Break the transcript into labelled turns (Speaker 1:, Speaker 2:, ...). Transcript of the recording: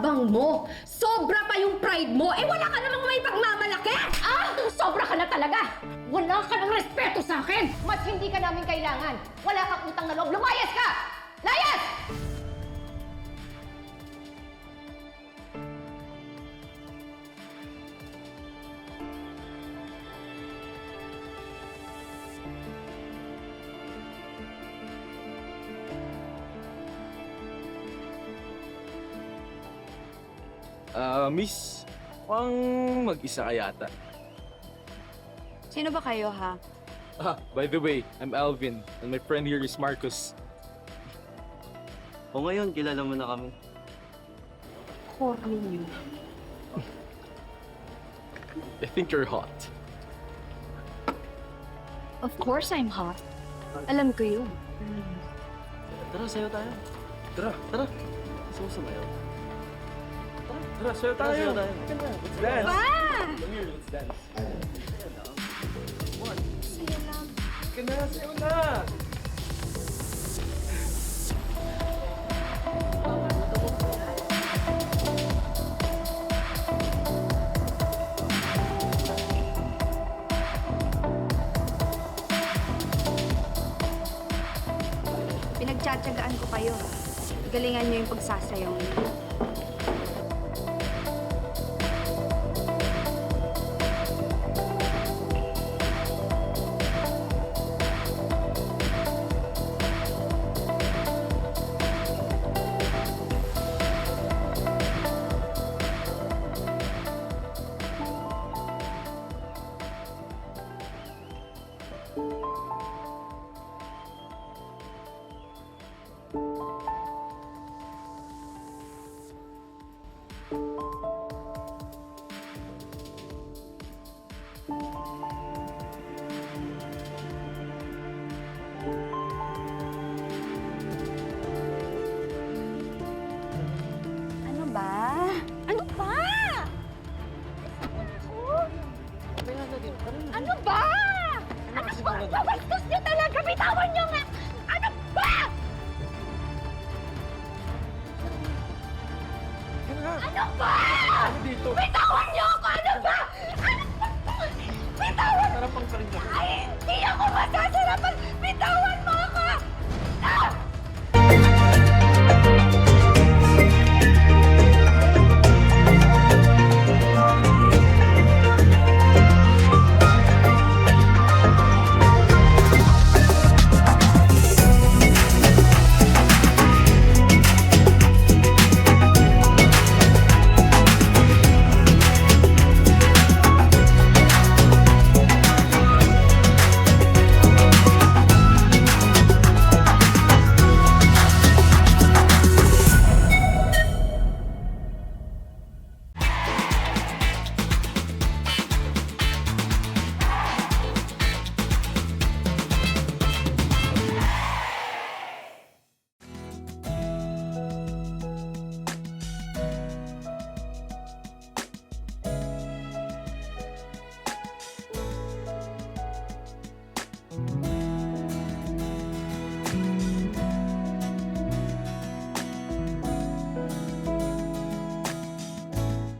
Speaker 1: yabang mo! Sobra pa yung pride mo! Eh wala ka namang may pagmamalaki! Ah! Sobra ka na talaga! Wala ka ng respeto sa akin! Mas hindi ka namin kailangan! Wala kang utang na loob! Lumayas ka! Layas!
Speaker 2: Miss, mukhang mag-isa ka yata.
Speaker 3: Sino ba kayo, ha?
Speaker 2: By the way, I'm Alvin, and my friend here is Marcus.
Speaker 4: O ngayon, kilala mo na kami.
Speaker 3: Corny niyo.
Speaker 2: I think you're hot.
Speaker 3: Of course I'm hot. Alam ko yun.
Speaker 4: Tara, sayo tayo.
Speaker 2: Tara,
Speaker 4: Tara. Gusto mo sumayaw?
Speaker 2: tara, sayo
Speaker 4: Tara, sayo tayo.
Speaker 2: Let's dance. Come here, let's dance. Sige na, sayo na.
Speaker 3: Pinagtsatsagaan ko kayo, ha? Galingan niyo yung pagsasayaw niyo. Ano ba? Ano ba? Ano ba? Ano ba? Babastos niyo talaga! Bitawan niyo nga! Ano ba? Ano ba?
Speaker 2: Dito.
Speaker 1: Bitawan niyo ako! Ano ba? Ano ba? Bitawan!
Speaker 2: Sarap ang kalinga.
Speaker 1: Ay, hindi ako masasarapan! Bitawan